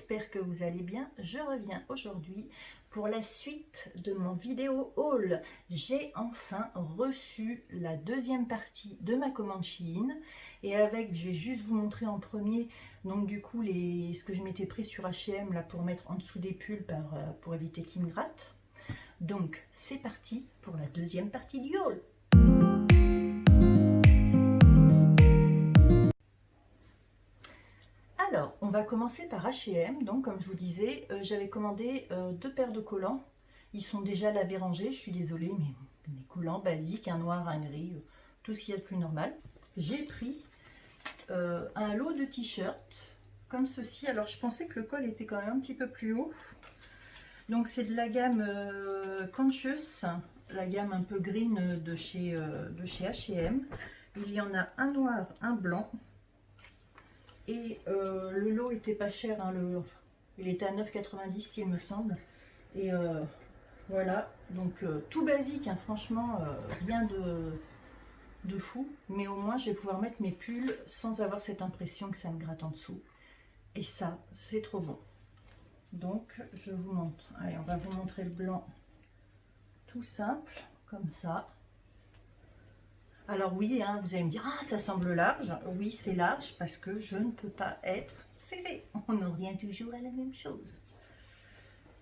j'espère que vous allez bien. Je reviens aujourd'hui pour la suite de mon vidéo haul. J'ai enfin reçu la deuxième partie de ma commande Shein et avec, je vais juste vous montrer en premier, donc du coup ce que je m'étais pris sur H&M là pour mettre en dessous des pulls pour éviter qu'ils me grattent. Donc c'est parti pour la deuxième partie du haul. Alors, on va commencer par H&M. Donc, comme je vous disais, j'avais commandé 2 paires de collants. Ils sont déjà lavés rangés, je suis désolée, mais des collants basiques, un noir, un gris, tout ce qu'il y a de plus normal. J'ai pris un lot de t-shirts, comme ceci. Alors, je pensais que le col était quand même un petit peu plus haut. Donc, c'est de la gamme Conscious, la gamme un peu green de chez H&M. Il y en a un noir, un blanc. Et le lot était pas cher, hein, il était à 9,90 il me semble. Et voilà, donc tout basique, hein, franchement, rien de fou. Mais au moins, je vais pouvoir mettre mes pulls sans avoir cette impression que ça me gratte en dessous. Et ça, c'est trop bon. Donc, je vous montre. Allez, on va vous montrer le blanc tout simple, comme ça. Alors oui, hein, vous allez me dire, ah, ça semble large. Oui, c'est large parce que je ne peux pas être serrée. On ne revient toujours à la même chose.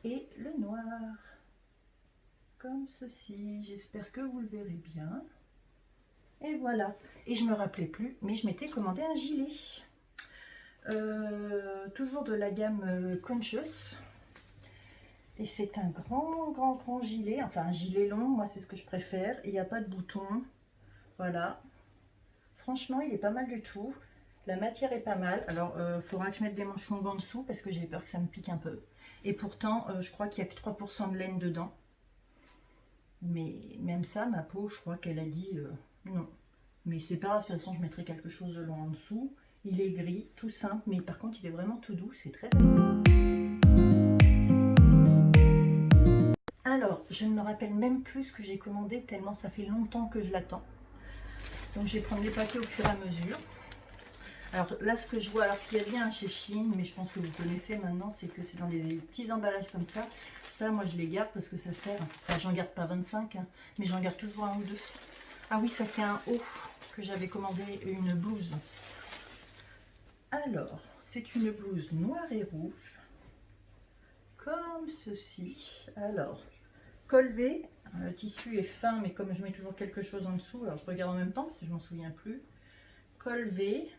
Et le noir, comme ceci. J'espère que vous le verrez bien. Et voilà. Et je ne me rappelais plus, mais je m'étais commandé un gilet. Toujours de la gamme Conscious. Et c'est un grand gilet. Enfin, un gilet long, moi c'est ce que je préfère. Il n'y a pas de boutons. Voilà. Franchement, il est pas mal du tout. La matière est pas mal. Alors, il faudra que je mette des manches longues en dessous parce que j'ai peur que ça me pique un peu. Et pourtant, je crois qu'il n'y a que 3% de laine dedans. Mais même ça, ma peau, je crois qu'elle a dit non. Mais c'est pas grave, de toute façon, je mettrai quelque chose de long en dessous. Il est gris, tout simple, mais par contre, il est vraiment tout doux. C'est très agréable. Alors, je ne me rappelle même plus ce que j'ai commandé tellement ça fait longtemps que je l'attends. Donc je vais prendre les paquets au fur et à mesure. Alors là, ce que je vois, alors ce qu'il y a bien chez Shein, mais je pense que vous connaissez maintenant, c'est que c'est dans des petits emballages comme ça. Ça, moi, je les garde parce que ça sert. Enfin, j'en garde pas 25, hein, mais j'en garde toujours un ou deux. Ah oui, ça c'est un haut que j'avais commandé, une blouse. Alors, c'est une blouse noire et rouge, comme ceci. Alors, col V. Le tissu est fin, mais comme je mets toujours quelque chose en dessous, alors je regarde en même temps parce que je m'en souviens plus. Col V,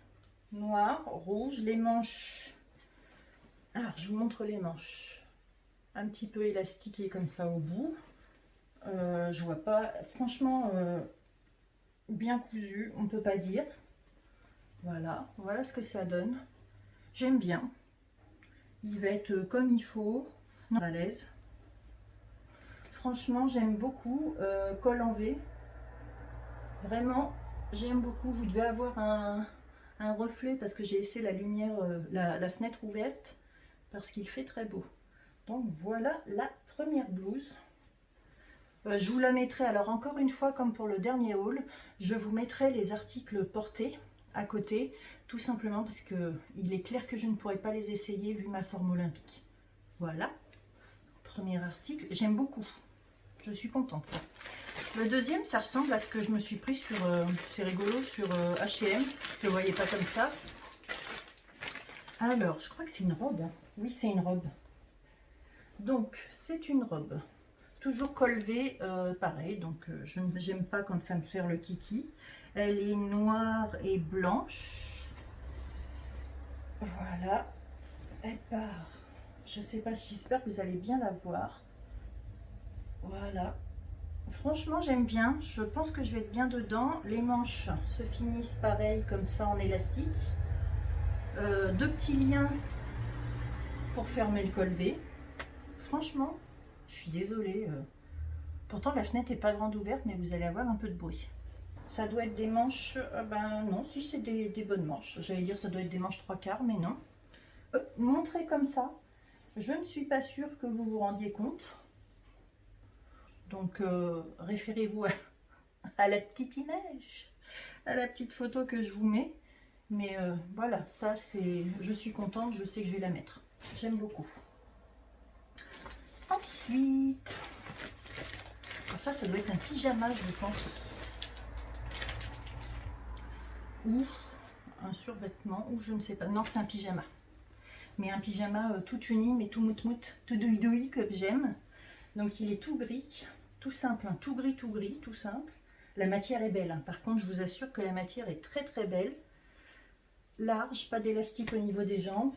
noir, rouge, les manches. Alors je vous montre les manches. Un petit peu élastiquées comme ça au bout. Je vois pas, franchement, bien cousu, on peut pas dire. Voilà ce que ça donne. J'aime bien. Il va être comme il faut, à l'aise. Franchement, j'aime beaucoup. Col en V. Vraiment, j'aime beaucoup. Vous devez avoir un reflet parce que j'ai laissé la lumière, la fenêtre ouverte parce qu'il fait très beau. Donc voilà la première blouse. Je vous la mettrai, alors encore une fois, comme pour le dernier haul, je vous mettrai les articles portés à côté, tout simplement parce que il est clair que je ne pourrai pas les essayer vu ma forme olympique. Voilà, premier article, j'aime beaucoup. Je suis contente. Le deuxième, ça ressemble à ce que je me suis pris sur, c'est rigolo, sur H&M. Je ne le voyais pas comme ça. Alors, je crois que c'est une robe. Oui, c'est une robe. Donc, c'est une robe. Toujours col V, pareil. Donc, je n'aime pas quand ça me sert le kiki. Elle est noire et blanche. Voilà. Elle part. Je sais pas, j'espère que vous allez bien la voir. Voilà. Franchement, j'aime bien. Je pense que je vais être bien dedans. Les manches se finissent pareil, comme ça, en élastique. Deux petits liens pour fermer le col V. Franchement, je suis désolée. Pourtant, la fenêtre n'est pas grande ouverte, mais vous allez avoir un peu de bruit. Ça doit être des manches... ben non, si c'est des bonnes manches. J'allais dire ça doit être des manches 3/4, mais non. Montré comme ça, je ne suis pas sûre que vous vous rendiez compte. Donc, référez-vous à la petite image, à la petite photo que je vous mets. Mais voilà, ça c'est... Je suis contente, je sais que je vais la mettre. J'aime beaucoup. Ensuite, alors ça doit être un pyjama, je pense. Ou un survêtement, ou je ne sais pas. Non, c'est un pyjama. Mais un pyjama tout uni, mais tout mout-mout, tout douille-douille, comme j'aime. Donc il est tout gris, tout simple, hein, tout gris, tout simple. La matière est belle, hein. Par contre, je vous assure que la matière est très très belle. Large, pas d'élastique au niveau des jambes.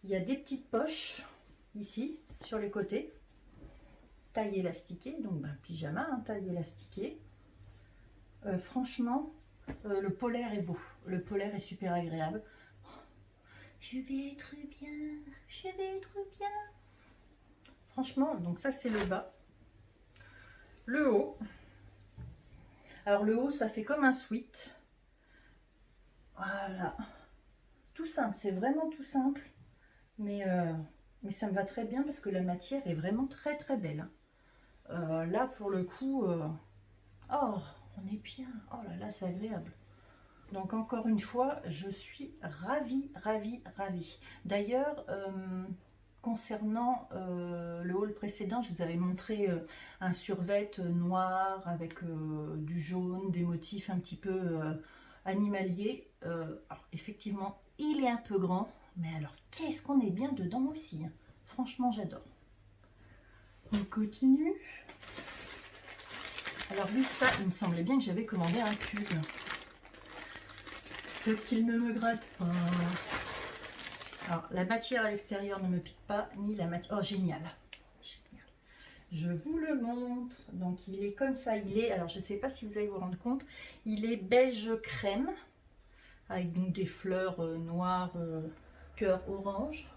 Il y a des petites poches ici, sur les côtés. Taille élastiquée, donc ben, pyjama, hein, taille élastiquée. Franchement, le polaire est beau. Le polaire est super agréable. Je vais être bien, je vais être bien. Franchement, donc ça c'est le bas. Le haut. Alors le haut, ça fait comme un sweat. Voilà. Tout simple, c'est vraiment tout simple. Mais ça me va très bien parce que la matière est vraiment très très belle. Là, pour le coup, oh, on est bien. Oh là là, c'est agréable. Donc encore une fois, je suis ravie, ravie, ravie. D'ailleurs, concernant le haul précédent, je vous avais montré un survêt noir avec du jaune, des motifs un petit peu animaliers. Alors, effectivement, il est un peu grand, mais alors qu'est-ce qu'on est bien dedans aussi, hein. Franchement, j'adore. On continue. Alors lui, ça, il me semblait bien que j'avais commandé un pull. Qu'il ne me gratte pas. Alors, la matière à l'extérieur ne me pique pas, ni la matière... Oh, génial. Génial. Je vous le montre. Donc, il est comme ça. Il est... Alors, je ne sais pas si vous allez vous rendre compte. Il est beige crème, avec donc des fleurs noires, cœur orange.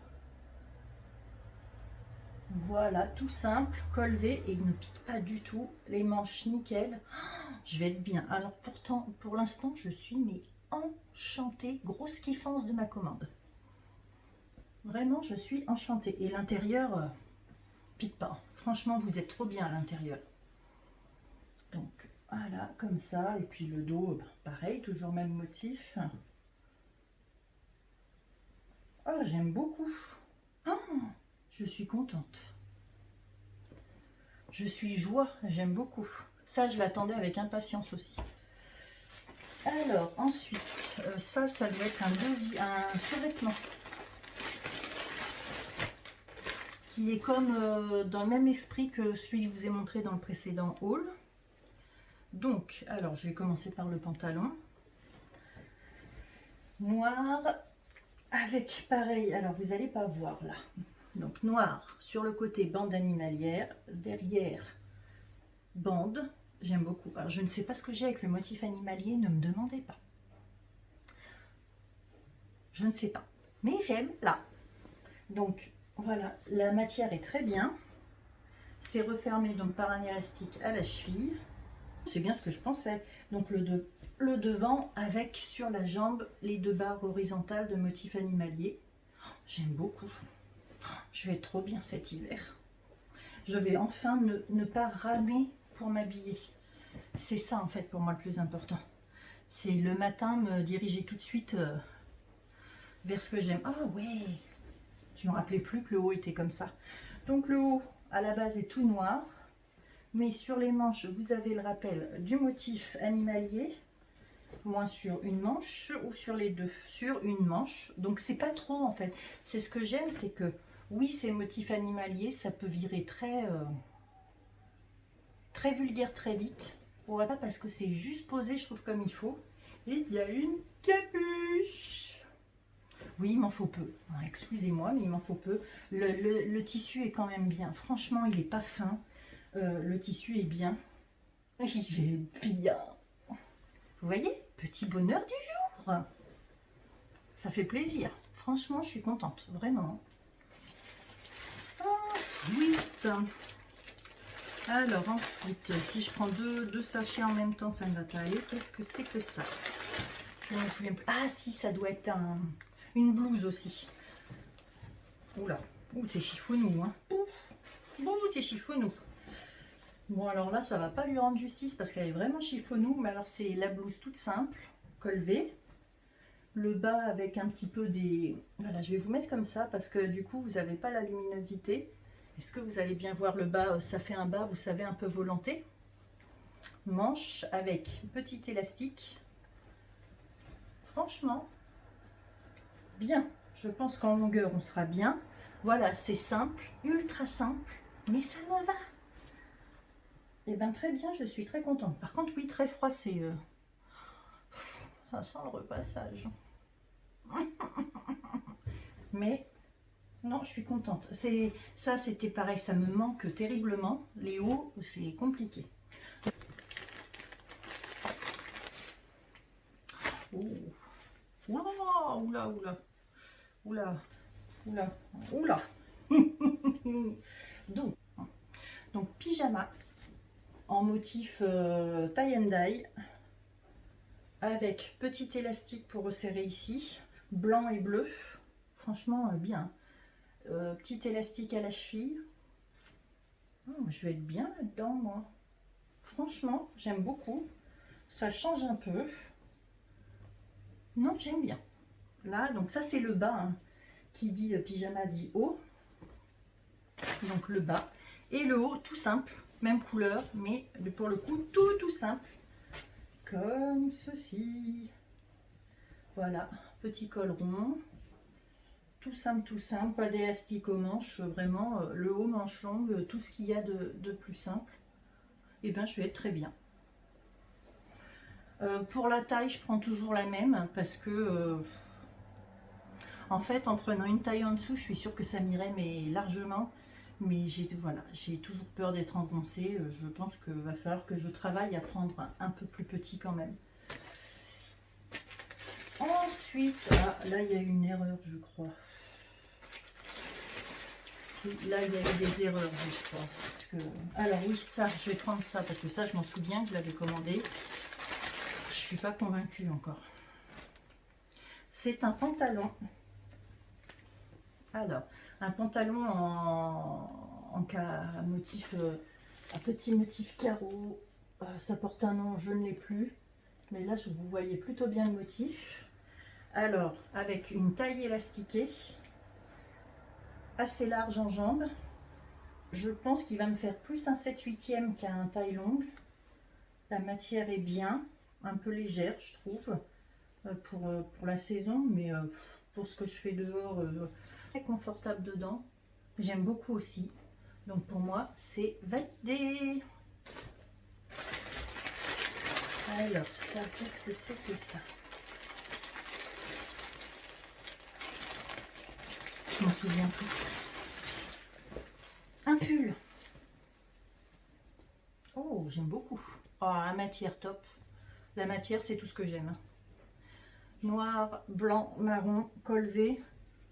Voilà, tout simple, col V, et il ne pique pas du tout. Les manches, nickel. Oh, je vais être bien. Alors, pourtant, pour l'instant, je suis... mais enchantée, grosse kiffance de ma commande. Vraiment, je suis enchantée. Et l'intérieur, pique pas. Franchement, vous êtes trop bien à l'intérieur. Donc, voilà, comme ça. Et puis le dos, pareil, toujours même motif. Oh, j'aime beaucoup. Oh, je suis contente. Je suis joie, j'aime beaucoup. Ça, je l'attendais avec impatience aussi. Alors, ensuite, ça doit être un survêtement. Qui est comme dans le même esprit que celui que je vous ai montré dans le précédent haul. Donc, alors, je vais commencer par le pantalon. Noir, avec pareil, alors vous n'allez pas voir là. Donc, noir sur le côté, bande animalière. Derrière, bande. J'aime beaucoup. Alors, je ne sais pas ce que j'ai avec le motif animalier, ne me demandez pas. Je ne sais pas. Mais j'aime là. Donc, voilà, la matière est très bien. C'est refermé donc par un élastique à la cheville. C'est bien ce que je pensais. Donc le devant avec sur la jambe les deux barres horizontales de motif animalier. J'aime beaucoup. Je vais être trop bien cet hiver. Je vais enfin ne pas ramer pour m'habiller. C'est ça en fait pour moi le plus important. C'est le matin me diriger tout de suite vers ce que j'aime. Ah ouais, je ne me rappelais plus que le haut était comme ça. Donc le haut à la base est tout noir. Mais sur les manches, vous avez le rappel du motif animalier, moins sur une manche ou sur les deux, sur une manche. Donc c'est pas trop en fait. C'est ce que j'aime, c'est que oui, c'est motif animalier, ça peut virer très très vulgaire très vite. Voilà, parce que c'est juste posé, je trouve, comme il faut. Et il y a une capuche. Oui, il m'en faut peu. Excusez-moi, mais il m'en faut peu. Le tissu est quand même bien. Franchement, il n'est pas fin. Le tissu est bien. Il est bien. Vous voyez, petit bonheur du jour. Ça fait plaisir. Franchement, je suis contente. Vraiment. Ensuite, alors ensuite, si je prends deux sachets en même temps, ça ne va pas aller. Qu'est-ce que c'est que ça? Je ne me souviens plus. Ah si, ça doit être une blouse aussi. Oula. Ouh, c'est chiffonou. Hein. Ouh, c'est chiffonou. Bon, alors là, ça va pas lui rendre justice parce qu'elle est vraiment chiffonou. Mais alors, c'est la blouse toute simple, col V. le bas avec un petit peu des... Voilà, je vais vous mettre comme ça parce que du coup, vous n'avez pas la luminosité. Est-ce que vous allez bien voir le bas? Ça fait un bas, vous savez, un peu volanté. Manche avec petit élastique. Franchement, bien. Je pense qu'en longueur, on sera bien. Voilà, c'est simple, ultra simple, mais ça me va. Et bien très bien, je suis très contente. Par contre, oui, très froid, c'est... ça sent le repassage. Mais non, je suis contente. Ça, c'était pareil, ça me manque terriblement. Les hauts, c'est compliqué. Oh. Oula, oula, oula, oula, oula, oula. donc, pyjama en motif tie and dye avec petit élastique pour resserrer ici, blanc et bleu. Franchement, bien. Petit élastique à la cheville. Oh, je vais être bien là-dedans, moi. Franchement, j'aime beaucoup. Ça change un peu. Non, j'aime bien. Là, donc ça, c'est le bas. Hein. Qui dit pyjama dit haut. Donc le bas. Et le haut, tout simple. Même couleur, mais pour le coup, tout simple. Comme ceci. Voilà. Petit col rond. Tout simple, pas d'élastique aux manches, vraiment le haut, manche longue, tout ce qu'il y a de plus simple. Et bien je vais être très bien. Pour la taille, je prends toujours la même parce que en fait, en prenant une taille en dessous, je suis sûre que ça m'irait mais largement. Mais j'ai toujours peur d'être engoncée. Je pense qu'il va falloir que je travaille à prendre un peu plus petit quand même. Ensuite, là il y a une erreur, je crois. Là, il y a eu des erreurs, je crois. Parce que... Alors oui, ça, je vais prendre ça, parce que ça, je m'en souviens que je l'avais commandé. Je ne suis pas convaincue encore. C'est un pantalon. Alors, un pantalon en motif, un petit motif carreau. Ça porte un nom, je ne l'ai plus. Mais là, vous voyez plutôt bien le motif. Alors, avec une taille élastiquée. Assez large en jambes. Je pense qu'il va me faire plus un 7/8e qu'un taille longue. La matière est bien, un peu légère je trouve, pour la saison, mais pour ce que je fais dehors, très confortable dedans. J'aime beaucoup aussi. Donc pour moi, c'est validé. Alors ça, qu'est-ce que c'est que ça? Je m'en souviens plus. Un pull. Oh, j'aime beaucoup. Oh, la matière top. La matière, c'est tout ce que j'aime. Noir, blanc, marron, col V.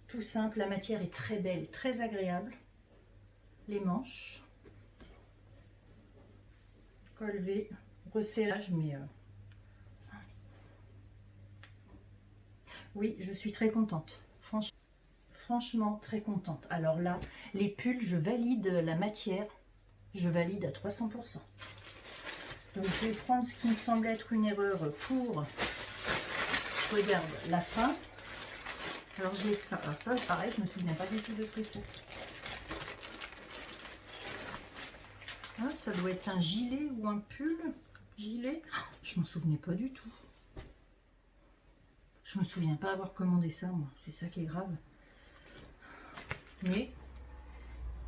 Tout simple. La matière est très belle, très agréable. Les manches. Col V. Resserrage, mais... Oui, je suis très contente. Franchement, très contente. Alors là, les pulls, je valide la matière. Je valide à 300%. Donc je vais prendre ce qui me semble être une erreur pour, regarde, la fin. Alors j'ai ça. Alors ça, pareil, je me souviens pas du tout de ce que c'est. Ah, ça doit être un gilet ou un pull. Gilet. Je m'en souvenais pas du tout. Je me souviens pas avoir commandé ça, moi. C'est ça qui est grave. Mais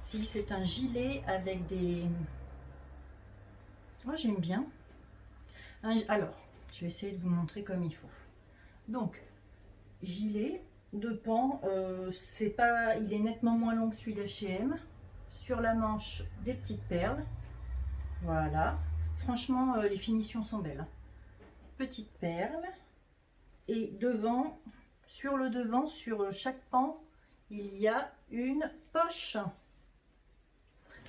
si c'est un gilet avec des... Moi j'aime bien. Alors, je vais essayer de vous montrer comme il faut. Donc, gilet de pan, c'est pas, il est nettement moins long que celui d'H&M. Sur la manche, des petites perles. Voilà. Franchement, les finitions sont belles. Petites perles. Et devant, sur le devant, sur chaque pan, il y a une poche.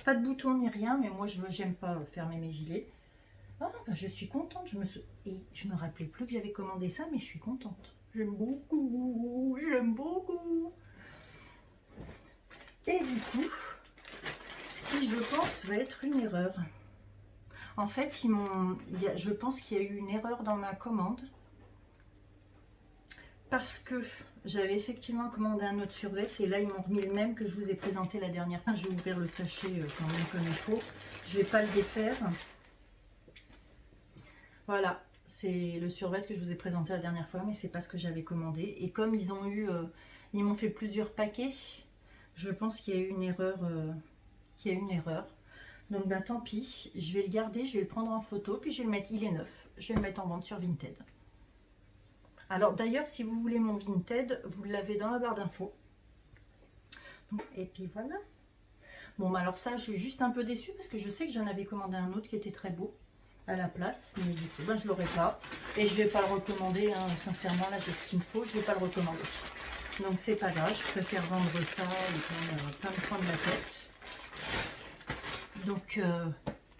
Pas de bouton ni rien, mais moi j'aime pas fermer mes gilets. Ah, bah, je suis contente. Et je me rappelais plus que j'avais commandé ça, mais je suis contente. J'aime beaucoup, j'aime beaucoup. Et du coup, ce qui je pense va être une erreur. En fait, je pense qu'il y a eu une erreur dans ma commande. parce que j'avais effectivement commandé un autre survêt et là ils m'ont remis le même que je vous ai présenté la dernière fois. Je vais ouvrir le sachet quand même comme il faut. Je vais pas le défaire. Voilà, c'est le survêt que je vous ai présenté la dernière fois, mais c'est pas ce que j'avais commandé. Et comme ils ont eu, ils m'ont fait plusieurs paquets, je pense qu'il y a eu une erreur. Donc ben tant pis, je vais le garder, je vais le prendre en photo, puis je vais le mettre, il est neuf, je vais le mettre en vente sur Vinted. Alors d'ailleurs, si vous voulez mon Vinted, vous l'avez dans la barre d'infos. Et puis voilà. Bon, bah alors ça, je suis juste un peu déçue parce que je sais que j'en avais commandé un autre qui était très beau à la place. Mais du coup, ben, je ne l'aurai pas. Et je ne vais pas le recommander, hein, sincèrement, là j'ai ce qu'il me faut, je ne vais pas le recommander. Donc c'est pas grave, je préfère vendre ça et pas me prendre la tête. Donc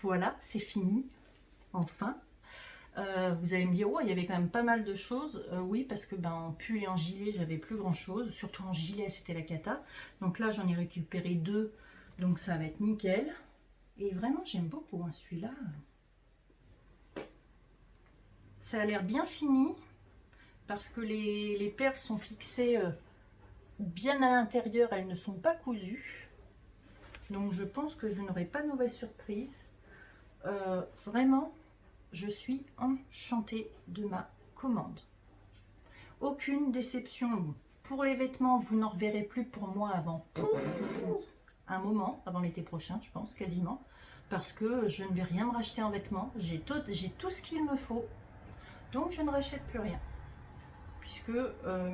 voilà, c'est fini, enfin. Vous allez me dire, oh, il y avait quand même pas mal de choses. Oui, parce que ben, en pull et en gilet, j'avais plus grand chose. Surtout en gilet, c'était la cata. Donc là, j'en ai récupéré 2. Donc ça va être nickel. Et vraiment, j'aime beaucoup hein, celui-là. Ça a l'air bien fini. Parce que les perles sont fixées bien à l'intérieur. Elles ne sont pas cousues. Donc je pense que je n'aurai pas de mauvaise surprise. Vraiment, je suis enchantée de ma commande. Aucune déception. Pour les vêtements, vous n'en reverrez plus pour moi avant un moment, avant l'été prochain, je pense, quasiment. Parce que je ne vais rien me racheter en vêtements. J'ai tout ce qu'il me faut. Donc je ne rachète plus rien. Puisque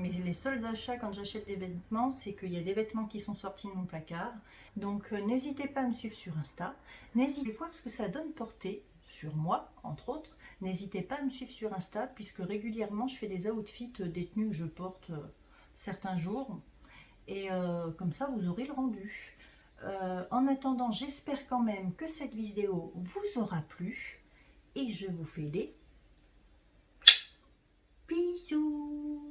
les seuls achats quand j'achète des vêtements, c'est qu'il y a des vêtements qui sont sortis de mon placard. Donc n'hésitez pas à me suivre sur Insta. N'hésitez pas à voir ce que ça donne porter sur moi, entre autres. N'hésitez pas à me suivre sur Insta, puisque régulièrement je fais des outfits des tenues que je porte certains jours. Et comme ça, vous aurez le rendu. En attendant, j'espère quand même que cette vidéo vous aura plu. Et je vous fais des bisous.